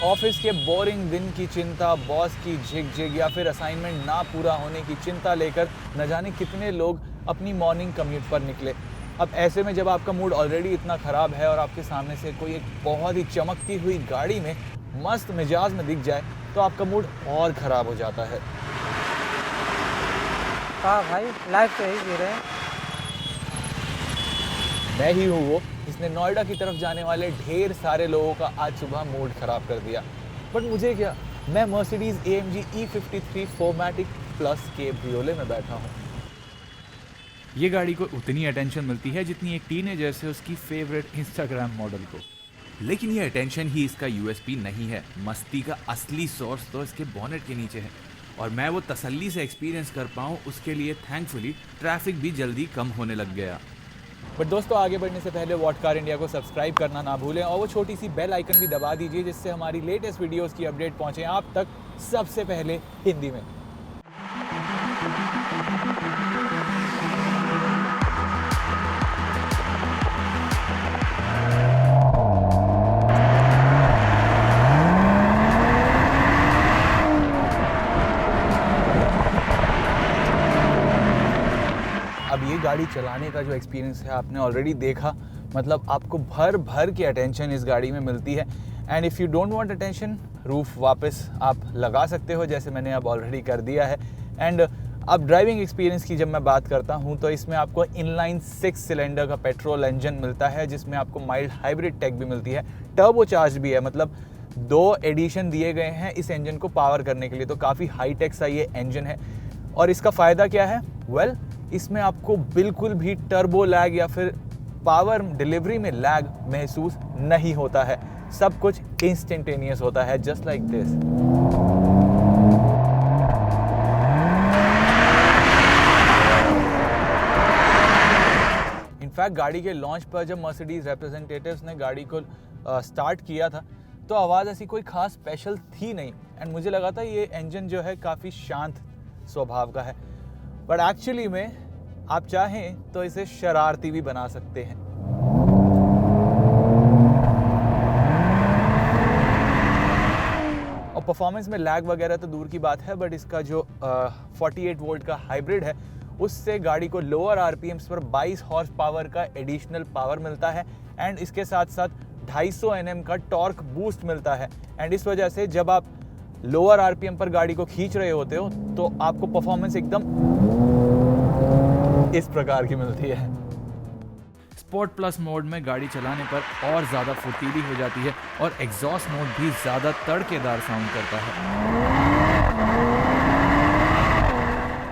Office के boring दिन की चिंता, बॉस की झिग-झिग या फिर असाइनमेंट ना पूरा होने की चिंता लेकर न जाने कितने लोग अपनी मॉर्निंग कम्यूट पर निकले। अब ऐसे में जब आपका मूड ऑलरेडी इतना ख़राब है और आपके सामने से कोई एक बहुत ही चमकती हुई गाड़ी में मस्त मिजाज में दिख जाए तो आपका मूड और ख़राब हो जाता है। हाँ भाई, लाइफ तो यही जी रहे हैं। मैं ही हूँ वो जिसने नोएडा की तरफ जाने वाले ढेर सारे लोगों का आज सुबह मूड खराब कर दिया। बट मुझे क्या, मैं Mercedes AMG E53 4MATIC plus cabriolet में बैठा हूँ। ये गाड़ी को उतनी अटेंशन मिलती है जितनी एक टीनेजर से उसकी फेवरेट इंस्टाग्राम मॉडल को। लेकिन ये अटेंशन ही इसका USP नहीं है। मस्ती का असली सोर्स तो इसके बोनेट के नीचे है, और मैं वो तसल्ली से एक्सपीरियंस कर पाऊँ उसके लिए थैंकफुली ट्रैफिक भी जल्दी कम होने लग गया। बट दोस्तों, आगे बढ़ने से पहले व्हाट कार इंडिया को सब्सक्राइब करना ना भूलें और वो छोटी सी बेल आइकन भी दबा दीजिए जिससे हमारी लेटेस्ट वीडियोस की अपडेट पहुंचे आप तक सबसे पहले हिंदी में। अब ये गाड़ी चलाने का जो एक्सपीरियंस है आपने ऑलरेडी देखा, मतलब आपको भर भर की अटेंशन इस गाड़ी में मिलती है। And if you don't want attention, roof वापस आप लगा सकते हो जैसे मैंने अब ऑलरेडी कर दिया है। एंड अब ड्राइविंग एक्सपीरियंस की जब मैं बात करता हूँ तो इसमें आपको इनलाइन 6 सिलेंडर का पेट्रोल इंजन मिलता है जिसमें आपको माइल्ड हाइब्रिड टेक भी मिलती है, टर्बो चार्ज भी है, मतलब 2 एडिशन दिए गए हैं इस इंजन को पावर करने के लिए। तो काफ़ी हाई टेक सा ये इंजन है। और इसका फ़ायदा क्या है? वेल, इसमें आपको बिल्कुल भी टर्बो लैग या फिर पावर डिलीवरी में लैग महसूस नहीं होता है। सब कुछ इंस्टेंटेनियस होता है, जस्ट लाइक दिस। इनफैक्ट गाड़ी के लॉन्च पर जब मर्सिडीज रिप्रेजेंटेटिव्स ने गाड़ी को स्टार्ट किया था तो आवाज़ ऐसी कोई खास स्पेशल थी नहीं। एंड मुझे लगा था ये इंजन जो है काफ़ी शांत स्वभाव का है। बट एक्चुअली में आप चाहें तो इसे शरारती भी बना सकते हैं। और परफॉर्मेंस में लैग वगैरह तो दूर की बात है, बट इसका जो 48 वोल्ट का हाइब्रिड है उससे गाड़ी को लोअर RPMs पर 22 हॉर्स पावर का एडिशनल पावर मिलता है। एंड इसके साथ साथ 250 Nm का टॉर्क बूस्ट मिलता है। एंड इस वजह से जब आप लोअर RPM पर गाड़ी को खींच रहे होते हो तो आपको परफॉर्मेंस एकदम इस प्रकार की मिलती है। स्पोर्ट प्लस मोड में गाड़ी चलाने पर और ज़्यादा फुर्तीली हो जाती है और एग्जॉस्ट मोड भी ज़्यादा तड़केदार साउंड करता है।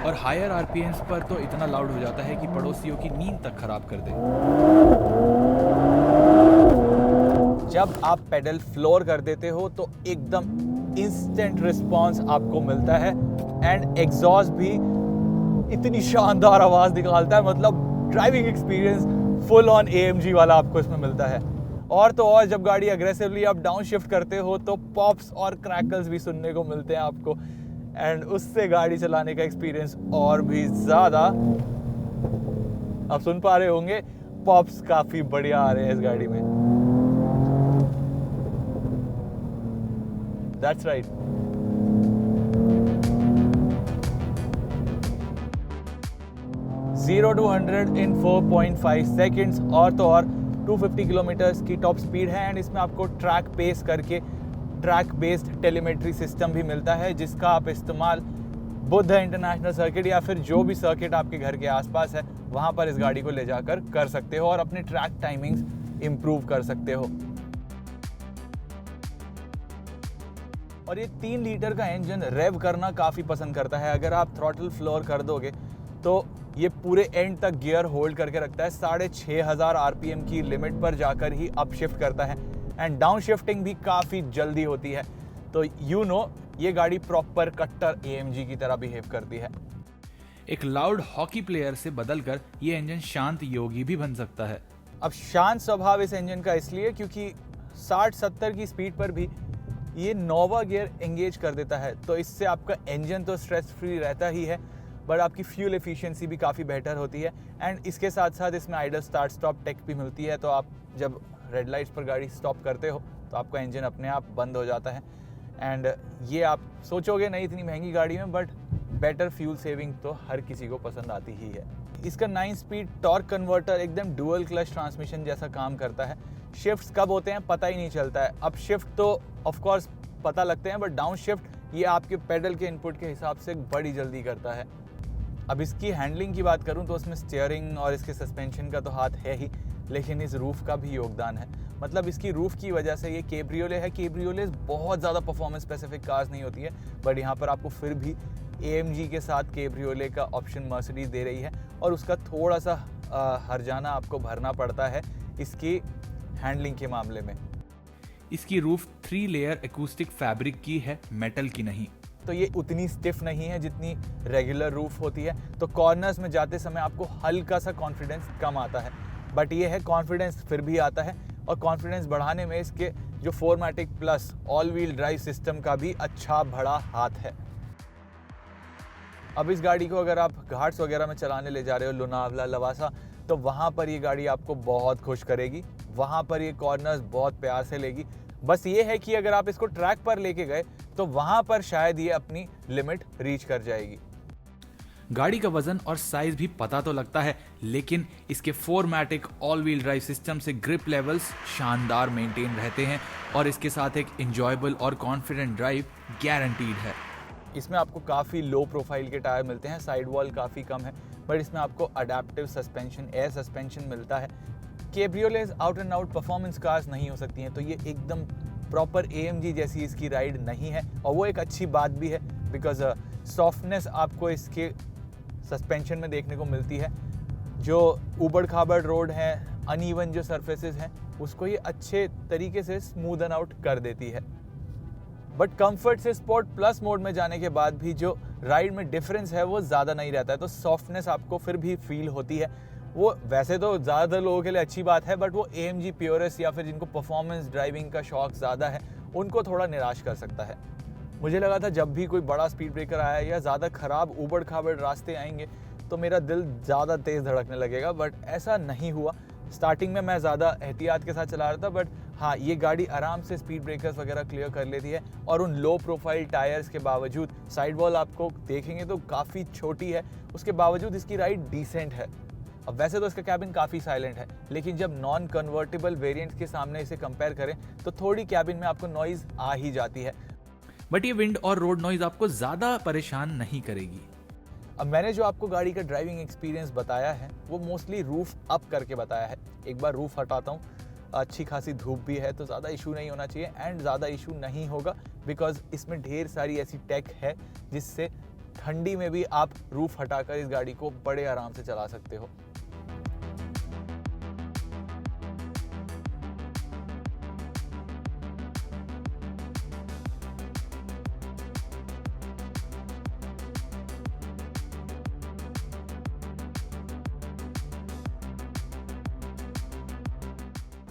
और हायर RPMs पर तो इतना लाउड हो जाता है कि पड़ोसियों की नींद तक खराब कर दे। जब आप पेडल फ्लोर कर देते हो तो एकदम इंस्टेंट रिस्पॉन्स आपको मिलता है। एंड एग्जॉस्ट भी इतनी शानदार आवाज़ निकालता है, मतलब driving experience full on AMG वाला आपको इसमें मिलता है। और तो और जब गाड़ी अग्रेसिवली आप डाउन शिफ्ट करते हो तो पॉप्स और क्रैकल्स भी सुनने को मिलते हैं आपको। एंड उससे गाड़ी चलाने का एक्सपीरियंस और भी ज़्यादा, आप सुन पा रहे होंगे, पॉप्स काफ़ी बढ़िया आ रहे हैं इस गाड़ी में। That's right. Zero to 100 in 4.5 seconds. और तो और 250 किलोमीटर्स की टॉप स्पीड है। एंड इसमें आपको ट्रैक पेस करके ट्रैक बेस्ड टेलीमेट्री सिस्टम भी मिलता है जिसका आप इस्तेमाल बुद्ध इंटरनेशनल सर्किट या फिर जो भी सर्किट आपके घर के आसपास है वहाँ पर इस गाड़ी को ले जाकर कर सकते हो और अपने ट्रैक टाइमिंग्स इम्प्रूव कर सकते हो। और ये 3 लीटर का इंजन रेव करना काफ़ी पसंद करता है। अगर आप थ्रॉटल फ्लोर कर दोगे तो ये पूरे एंड तक गियर होल्ड करके रखता है। 6500 RPM की लिमिट पर जाकर ही अप शिफ्ट करता है। एंड डाउन शिफ्टिंग भी काफ़ी जल्दी होती है। तो ये गाड़ी प्रॉपर कट्टर AMG की तरह बिहेव करती है। एक लाउड हॉकी प्लेयर से बदलकर ये इंजन शांत योगी भी बन सकता है। अब शांत स्वभाव इस इंजन का इसलिए क्योंकि 60-70 की स्पीड पर भी ये नोवा गियर एंगेज कर देता है। तो इससे आपका इंजन तो स्ट्रेस फ्री रहता ही है, बट आपकी फ्यूल एफिशिएंसी भी काफ़ी बेटर होती है। एंड इसके साथ साथ इसमें आइडल स्टार्ट स्टॉप टेक भी मिलती है। तो आप जब रेड लाइट्स पर गाड़ी स्टॉप करते हो तो आपका इंजन अपने आप बंद हो जाता है। एंड ये आप सोचोगे नहीं इतनी महंगी गाड़ी में, बट बेटर फ्यूल सेविंग तो हर किसी को पसंद आती ही है। इसका 9 स्पीड टॉर्क कन्वर्टर एकदम डुअल क्लच ट्रांसमिशन जैसा काम करता है। शिफ्ट्स कब होते हैं पता ही नहीं चलता है। अप शिफ्ट तो ऑफ कोर्स पता लगते हैं, बट डाउन शिफ्ट ये आपके पेडल के इनपुट के हिसाब से बड़ी जल्दी करता है। अब इसकी हैंडलिंग की बात करूं तो उसमें स्टीयरिंग और इसके सस्पेंशन का तो हाथ है ही, लेकिन इस रूफ का भी योगदान है। मतलब इसकी रूफ की वजह से ये कैब्रियोले है। कैब्रियोले बहुत ज़्यादा परफॉर्मेंस स्पेसिफिक कार्स नहीं होती है, बट यहाँ पर आपको फिर भी AMG के साथ कैब्रियोले का ऑप्शन मर्सिडीज दे रही है, और उसका थोड़ा सा हर्जाना आपको भरना पड़ता है इसकी हैंडलिंग के मामले में। इसकी रूफ 3 लेयर एकूस्टिक फैब्रिक की है, मेटल की नहीं। तो ये उतनी स्टिफ नहीं है जितनी रेगुलर रूफ होती है, तो कॉर्नर्स में जाते समय आपको हल्का सा कॉन्फिडेंस कम आता है, बट ये है कॉन्फिडेंस फिर भी आता है। और कॉन्फिडेंस बढ़ाने में इसके जो 4मैटिक plus all wheel drive system का भी अच्छा बड़ा हाथ है। अब इस गाड़ी को अगर आप घाट्स वगैरह में चलाने ले जा रहे हो, लोनावला, लवासा, तो वहाँ पर ये गाड़ी आपको बहुत खुश करेगी। वहाँ पर ये कॉर्नर्स बहुत प्यार से लेगी। बस ये है कि अगर आप इसको ट्रैक पर लेके गए तो वहाँ पर शायद ये अपनी लिमिट रीच कर जाएगी। गाड़ी का वजन और साइज भी पता तो लगता है, लेकिन इसके 4मैटिक ऑल व्हील ड्राइव सिस्टम से ग्रिप लेवल्स शानदार मेंटेन रहते हैं, और इसके साथ एक एंजॉयबल और कॉन्फिडेंट ड्राइव गारंटीड है। इसमें आपको काफ़ी लो प्रोफाइल के टायर मिलते हैं, साइड वॉल काफ़ी कम है, बट इसमें आपको अडेप्टिव सस्पेंशन, एयर सस्पेंशन मिलता है। Cabriolets out and out performance cars नहीं हो सकती हैं, तो ये एकदम प्रॉपर AMG जैसी इसकी राइड नहीं है, और वो एक अच्छी बात भी है, बिकॉज सॉफ्टनेस आपको इसके सस्पेंशन में देखने को मिलती है। जो ऊबड़ खाबड़ रोड है, अनइवन जो सरफेसेस हैं, उसको ये अच्छे तरीके से स्मूदन आउट कर देती है। बट कंफर्ट से स्पोर्ट प्लस मोड में जाने के बाद भी जो राइड में डिफरेंस है वो ज़्यादा नहीं रहता है, तो सॉफ्टनेस आपको फिर भी फील होती है। वो वैसे तो ज़्यादातर लोगों के लिए अच्छी बात है, बट वो AMG प्योरिस्ट या फिर जिनको परफॉर्मेंस ड्राइविंग का शौक ज़्यादा है, उनको थोड़ा निराश कर सकता है। मुझे लगा था जब भी कोई बड़ा स्पीड ब्रेकर आया या ज़्यादा ख़राब ऊबड़ खाबड़ रास्ते आएंगे तो मेरा दिल ज़्यादा तेज़ धड़कने लगेगा, बट ऐसा नहीं हुआ। स्टार्टिंग में मैं ज़्यादा एहतियात के साथ चला रहा था, बट हाँ, ये गाड़ी आराम से स्पीड ब्रेकर्स वगैरह क्लियर कर लेती है, और उन लो प्रोफाइल टायर्स के बावजूद, साइड वॉल आपको देखेंगे तो काफ़ी छोटी है, उसके बावजूद इसकी राइड डिसेंट है। अब वैसे तो इसका कैबिन काफ़ी साइलेंट है, लेकिन जब नॉन कन्वर्टेबल वेरिएंट्स के सामने इसे कंपेयर करें तो थोड़ी कैबिन में आपको नॉइज़ आ ही जाती है। बट ये विंड और रोड नॉइज आपको ज़्यादा परेशान नहीं करेगी। अब मैंने जो आपको गाड़ी का ड्राइविंग एक्सपीरियंस बताया है वो मोस्टली रूफ अप करके बताया है। एक बार रूफ हटाता हूँ, अच्छी खासी धूप भी है तो ज़्यादा इशू नहीं होना चाहिए, एंड ज़्यादा इशू नहीं होगा बिकॉज इसमें ढेर सारी ऐसी टेक है जिससे ठंडी में भी आप रूफ हटाकर इस गाड़ी को बड़े आराम से चला सकते हो।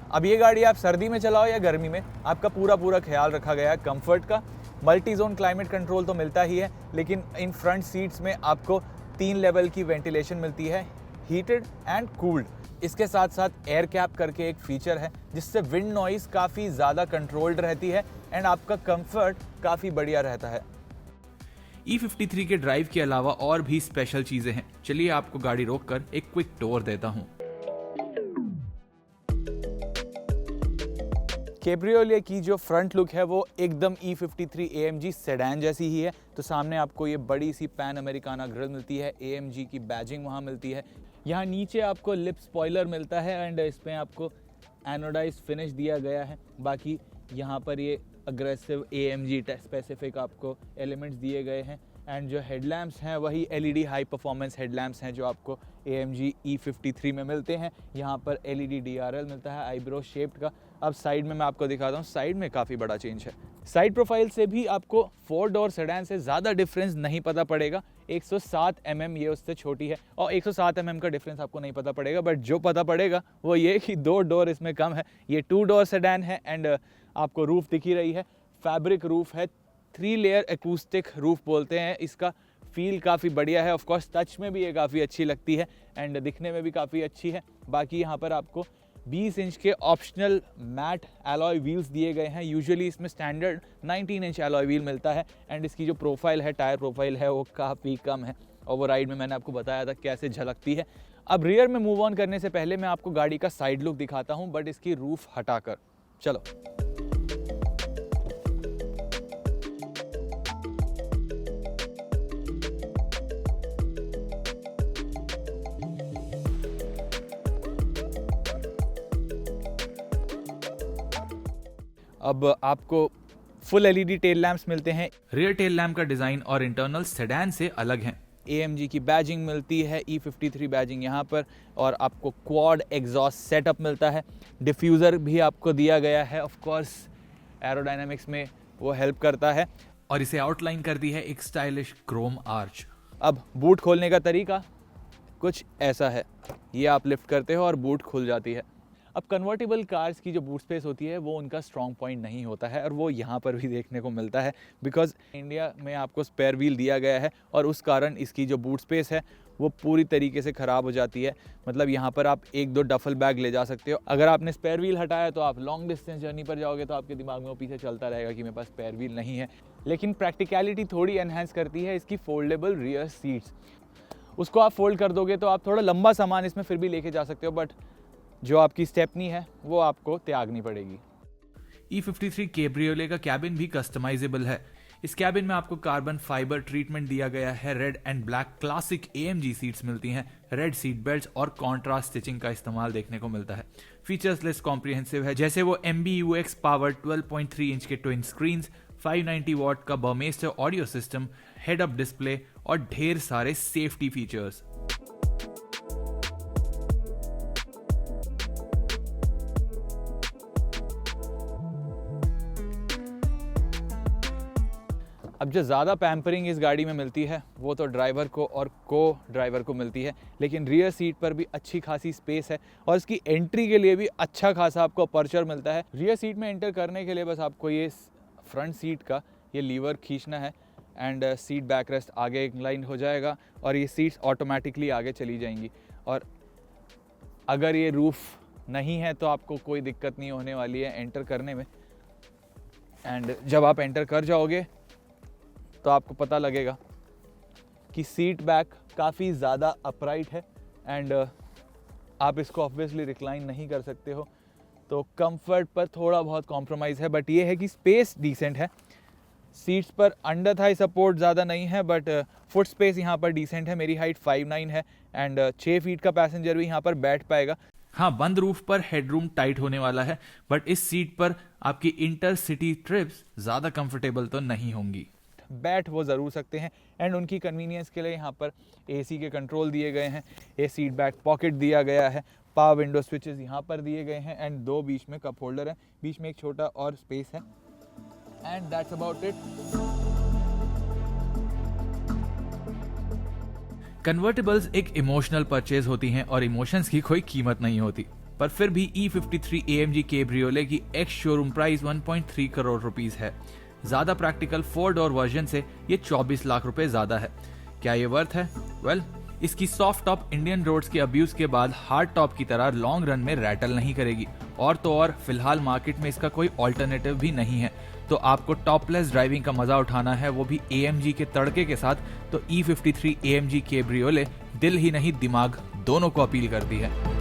अब ये गाड़ी आप सर्दी में चलाओ या गर्मी में, आपका पूरा ख्याल रखा गया है कंफर्ट का। मल्टी जोन क्लाइमेट कंट्रोल तो मिलता ही है, लेकिन इन फ्रंट सीट्स में आपको 3 लेवल की वेंटिलेशन मिलती है, हीटेड एंड कूल्ड। इसके साथ साथ एयर कैप करके एक फीचर है जिससे विंड नॉइज काफ़ी ज़्यादा कंट्रोल्ड रहती है, एंड आपका कंफर्ट काफ़ी बढ़िया रहता है। E53 के ड्राइव के अलावा और भी स्पेशल चीज़ें हैं। चलिए आपको गाड़ी रोककर एक क्विक टूर देता हूँ। कैब्रियोले की जो फ्रंट लुक है वो एकदम E53 AMG सेडान जैसी ही है। तो सामने आपको ये बड़ी सी पैन अमेरिकाना ग्रिल मिलती है, AMG की बैजिंग वहाँ मिलती है। यहाँ नीचे आपको लिप स्पॉइलर मिलता है, एंड इसमें आपको एनोडाइज फिनिश दिया गया है। बाकी यहाँ पर ये अग्रेसिव AMG स्पेसिफिक आपको एलिमेंट्स दिए गए हैं, एंड जो हेडलैम्प्स हैं वही LED हाई परफॉर्मेंस हेडलैम्प्स हैं जो आपको AMG E53 में मिलते हैं। यहाँ पर LED DRL मिलता है आईब्रो शेप्ड का। अब साइड में मैं आपको दिखाता हूँ, साइड में काफ़ी बड़ा चेंज है। साइड प्रोफाइल से भी आपको 4 डोर सेडान से ज़्यादा डिफरेंस नहीं पता पड़ेगा। 107 mm ये उससे छोटी है, और 107 mm का डिफरेंस आपको नहीं पता पड़ेगा, बट जो पता पड़ेगा वो ये कि 2 डोर इसमें कम है। ये 2 डोर सेडान है, एंड आपको रूफ दिख ही रही है, फैब्रिक रूफ है, 3 लेयर एकूस्टिक रूफ बोलते हैं। इसका फील काफ़ी बढ़िया है, ऑफकोर्स टच में भी ये काफ़ी अच्छी लगती है, एंड दिखने में भी काफ़ी अच्छी है। बाकी यहाँ पर आपको 20 इंच के ऑप्शनल मैट एलॉय व्हील्स दिए गए हैं। यूजुअली इसमें स्टैंडर्ड 19 इंच एलॉय व्हील मिलता है एंड इसकी जो प्रोफाइल है, टायर प्रोफाइल है, वो काफ़ी कम है और वो राइड में मैंने आपको बताया था कैसे झलकती है। अब रियर में मूव ऑन करने से पहले मैं आपको गाड़ी का साइड लुक दिखाता हूँ, बट इसकी रूफ हटाकर। चलो। अब आपको फुल एलईडी टेल लैंप्स मिलते हैं। रियर टेल लैम्प का डिजाइन और इंटरनल सेडान से अलग हैं। AMG की बैजिंग मिलती है, E53 बैजिंग यहाँ पर, और आपको क्वाड एग्जॉस्ट सेटअप मिलता है। डिफ्यूज़र भी आपको दिया गया है, ऑफ कोर्स एरोडायनामिक्स में वो हेल्प करता है। और इसे आउटलाइन करती है एक स्टाइलिश क्रोम आर्च। अब बूट खोलने का तरीका कुछ ऐसा है, ये आप लिफ्ट करते हो और बूट खुल जाती है। अब कन्वर्टेबल कार्स की जो बूट स्पेस होती है वो उनका स्ट्रॉन्ग पॉइंट नहीं होता है और वो यहाँ पर भी देखने को मिलता है, बिकॉज इंडिया में आपको स्पेयर व्हील दिया गया है और उस कारण इसकी जो बूट स्पेस है वो पूरी तरीके से ख़राब हो जाती है। मतलब यहाँ पर आप 1-2 डफल बैग ले जा सकते हो। अगर आपने स्पेयर व्हील हटाया तो आप लॉन्ग डिस्टेंस जर्नी पर जाओगे तो आपके दिमाग में वो पीछे चलता रहेगा कि मेरे पास स्पेयर व्हील नहीं है। लेकिन प्रैक्टिकलिटी थोड़ी एनहेंस करती है इसकी फोल्डेबल रियर सीट्स। उसको आप फोल्ड कर दोगे तो आप थोड़ा लंबा सामान इसमें फिर भी लेके जा सकते हो, बट जो आपकी स्टेपनी है वो आपको त्यागनी पड़ेगी। E53 कैब्रियोले का कैबिन भी कस्टमाइजेबल है। इस कैबिन में आपको कार्बन फाइबर ट्रीटमेंट दिया गया है। Red and black classic AMG seats मिलती हैं। रेड सीट बेल्ट्स और कॉन्ट्रास्ट स्टिचिंग का इस्तेमाल देखने को मिलता है। फीचर्स लिस्ट कॉम्प्रिहेंसिव है, जैसे वो MBUX पावर्ड 12.3 इंच के ट्विन स्क्रीन्स, 590 वॉट का Burmester audio system, head up display और ढेर सारे सेफ्टी फीचर्स। अब जो ज़्यादा पैम्परिंग इस गाड़ी में मिलती है वो तो ड्राइवर को और को ड्राइवर को मिलती है, लेकिन रियर सीट पर भी अच्छी खासी स्पेस है और इसकी एंट्री के लिए भी अच्छा खासा आपको अपर्चर मिलता है। रियर सीट में एंटर करने के लिए बस आपको ये फ्रंट सीट का ये लीवर खींचना है एंड सीट बैक रेस्ट आगे इंक्लाइन हो जाएगा और ये सीट्स ऑटोमेटिकली आगे चली जाएंगी। और अगर ये रूफ नहीं है तो आपको कोई दिक्कत नहीं होने वाली है एंटर करने में। एंड जब आप एंटर कर जाओगे तो आपको पता लगेगा कि सीट बैक काफ़ी ज़्यादा अपराइट है एंड आप इसको ऑब्वियसली रिक्लाइन नहीं कर सकते हो, तो कंफर्ट पर थोड़ा बहुत कॉम्प्रोमाइज़ है, बट ये है कि स्पेस डिसेंट है। सीट्स पर अंडर थाई सपोर्ट ज़्यादा नहीं है, बट फुट स्पेस यहाँ पर डिसेंट है। मेरी हाइट 5'9" है एंड 6 फीट का पैसेंजर भी यहाँ पर बैठ पाएगा। हाँ, बंद रूफ पर हेडरूम टाइट होने वाला है, बट इस सीट पर आपकी इंटरसिटी ट्रिप्स ज़्यादा कंफर्टेबल तो नहीं होंगी। बैठ वो ज़रूर सकते हैं एंड उनकी कन्वीनियंस के लिए यहाँ पर AC के कंट्रोल दिए गए हैं, ए सीट बैक पॉकेट दिया गया है, पावर विंडो स्विचेस यहाँ पर दिए गए हैं एंड 2 बीच में कप होल्डर है, बीच में एक छोटा और स्पेस है and that's about it. Convertibles एक इमोशनल परचेज होती हैं और इमोशंस की कोई कीमत नहीं होती, पर फिर भी E53 AMG कैब्रियोले की ex showroom price 1.3 crore rupees है। ज्यादा प्रैक्टिकल 4 डोर वर्जन से ये 24 लाख रुपए ज्यादा है। क्या ये वर्थ है? वेल, इसकी सॉफ्ट टॉप इंडियन रोड्स के अब्यूज के बाद हार्ड टॉप की तरह लॉन्ग रन में रैटल नहीं करेगी, और तो और फिलहाल मार्केट में इसका कोई ऑल्टरनेटिव भी नहीं है। तो आपको टॉपलेस ड्राइविंग का मजा उठाना है, वो भी AMG के तड़के के साथ, तो E53 AMG कैब्रियोले दिल ही नहीं दिमाग दोनों को अपील करती है।